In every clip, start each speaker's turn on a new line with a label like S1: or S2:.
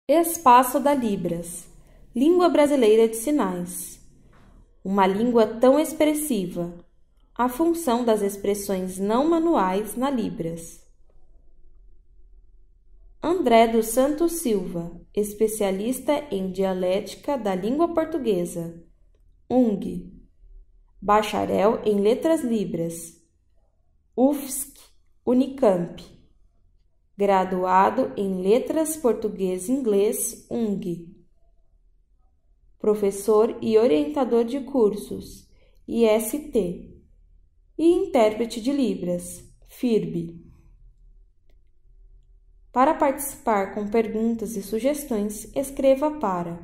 S1: Espaço da Libras, Língua Brasileira de Sinais. Uma língua tão expressiva. A função das expressões não manuais na Libras. André dos Santos Silva, especialista em dialética da língua portuguesa. UNG. Bacharel em Letras Libras. UFSC, Unicamp. Graduado em Letras Português-Inglês, UNG. Professor e orientador de cursos, IST. E intérprete de Libras, FIRB. Para participar com perguntas e sugestões, escreva para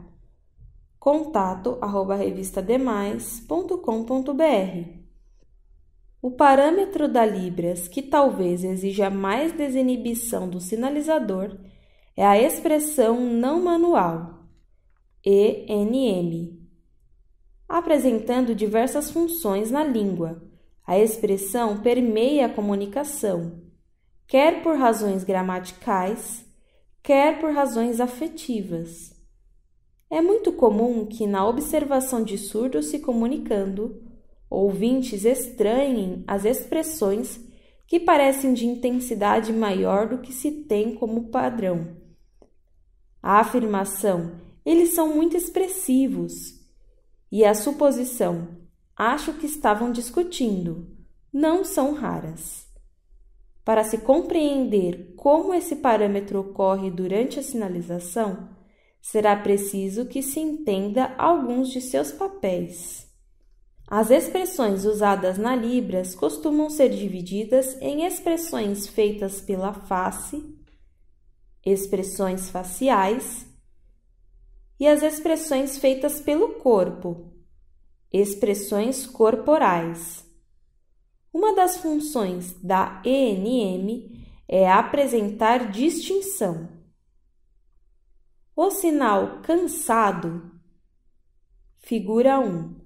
S1: contato@revistademais.com.br. O parâmetro da Libras que talvez exija mais desinibição do sinalizador é a expressão não manual, ENM. Apresentando diversas funções na língua, a expressão permeia a comunicação, quer por razões gramaticais, quer por razões afetivas. É muito comum que, na observação de surdos se comunicando, ouvintes estranhem as expressões que parecem de intensidade maior do que se tem como padrão. A afirmação, eles são muito expressivos, e a suposição, acho que estavam discutindo, não são raras. Para se compreender como esse parâmetro ocorre durante a sinalização, será preciso que se entenda alguns de seus papéis. As expressões usadas na Libras costumam ser divididas em expressões feitas pela face, expressões faciais, e as expressões feitas pelo corpo, expressões corporais. Uma das funções da ENM é apresentar distinção. O sinal cansado, figura 1,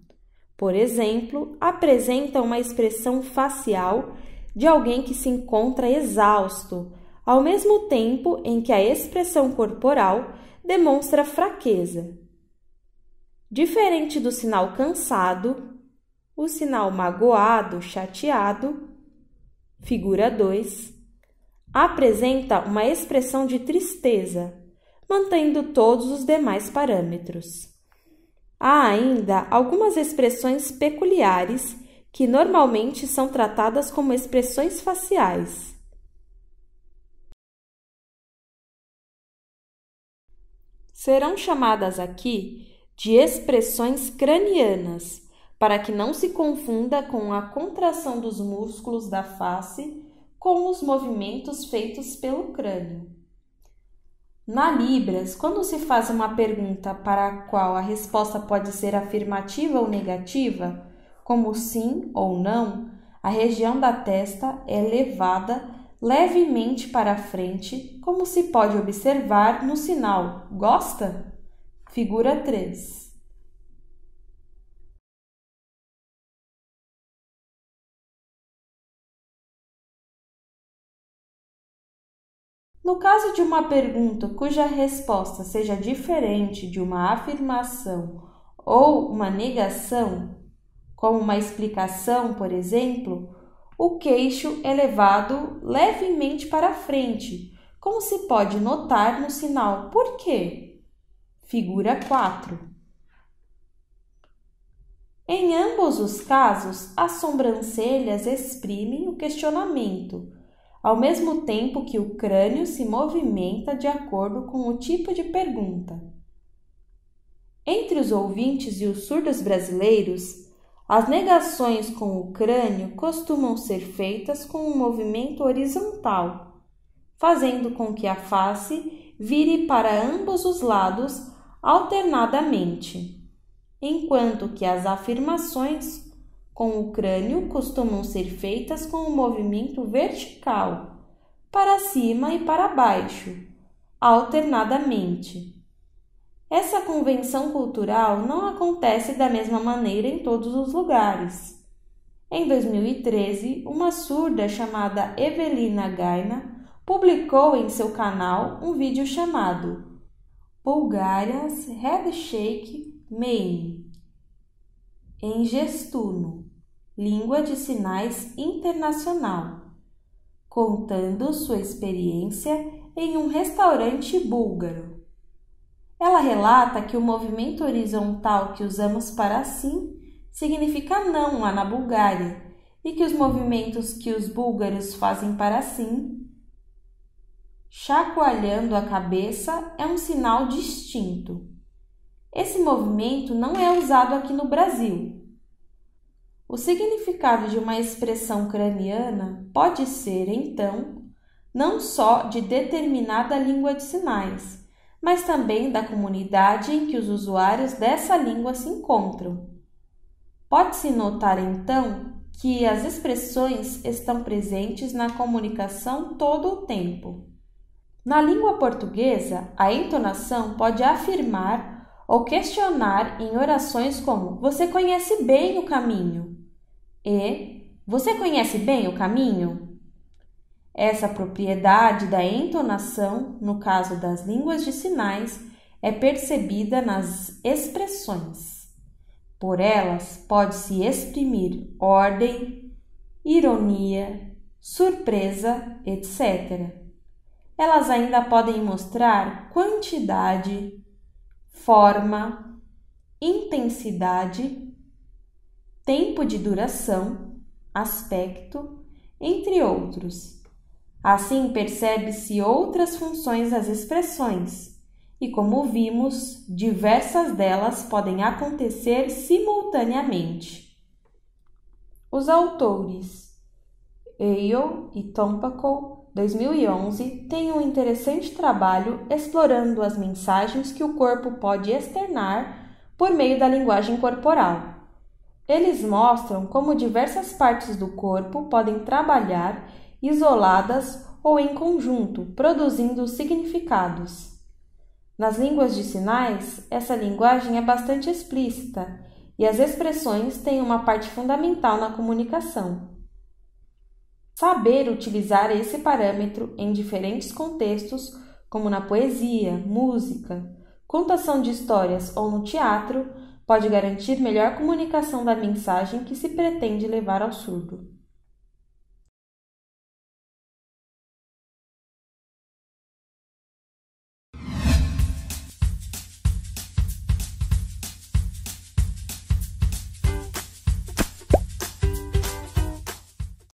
S1: por exemplo, apresenta uma expressão facial de alguém que se encontra exausto, ao mesmo tempo em que a expressão corporal demonstra fraqueza. Diferente do sinal cansado, o sinal magoado, chateado, figura 2, apresenta uma expressão de tristeza, mantendo todos os demais parâmetros. Há ainda algumas expressões peculiares que normalmente são tratadas como expressões faciais. Serão chamadas aqui de expressões cranianas, para que não se confunda com a contração dos músculos da face com os movimentos feitos pelo crânio. Na Libras, quando se faz uma pergunta para a qual a resposta pode ser afirmativa ou negativa, como sim ou não, a região da testa é levada levemente para frente, como se pode observar no sinal gosta? Figura 3. No caso de uma pergunta cuja resposta seja diferente de uma afirmação ou uma negação, como uma explicação, por exemplo, o queixo é levado levemente para frente, como se pode notar no sinal por quê? Figura 4. Em ambos os casos, as sobrancelhas exprimem o questionamento, ao mesmo tempo que o crânio se movimenta de acordo com o tipo de pergunta. Entre os ouvintes e os surdos brasileiros, as negações com o crânio costumam ser feitas com um movimento horizontal, fazendo com que a face vire para ambos os lados alternadamente, enquanto que as afirmações com o crânio costumam ser feitas com um movimento vertical, para cima e para baixo, alternadamente. Essa convenção cultural não acontece da mesma maneira em todos os lugares. Em 2013, uma surda chamada Evelina Gaina publicou em seu canal um vídeo chamado Bulgarians Handshake Meini, em gestuno, língua de sinais internacional, contando sua experiência em um restaurante búlgaro. Ela relata que o movimento horizontal que usamos para sim significa não lá na Bulgária e que os movimentos que os búlgaros fazem para sim, chacoalhando a cabeça, é um sinal distinto. Esse movimento não é usado aqui no Brasil. O significado de uma expressão ucraniana pode ser, então, não só de determinada língua de sinais, mas também da comunidade em que os usuários dessa língua se encontram. Pode-se notar, então, que as expressões estão presentes na comunicação todo o tempo. Na língua portuguesa, a entonação pode afirmar ou questionar em orações como "Você conhece bem o caminho" e "Você conhece bem o caminho?". Essa propriedade da entonação, no caso das línguas de sinais, é percebida nas expressões. Por elas, pode-se exprimir ordem, ironia, surpresa, etc. Elas ainda podem mostrar quantidade, forma, intensidade, tempo de duração, aspecto, entre outros. Assim, percebe-se outras funções das expressões e, como vimos, diversas delas podem acontecer simultaneamente. Os autores Eyal e Tompakov, 2011, têm um interessante trabalho explorando as mensagens que o corpo pode externar por meio da linguagem corporal. Eles mostram como diversas partes do corpo podem trabalhar isoladas ou em conjunto, produzindo significados. Nas línguas de sinais, essa linguagem é bastante explícita e as expressões têm uma parte fundamental na comunicação. Saber utilizar esse parâmetro em diferentes contextos, como na poesia, música, contação de histórias ou no teatro, pode garantir melhor comunicação da mensagem que se pretende levar ao surdo.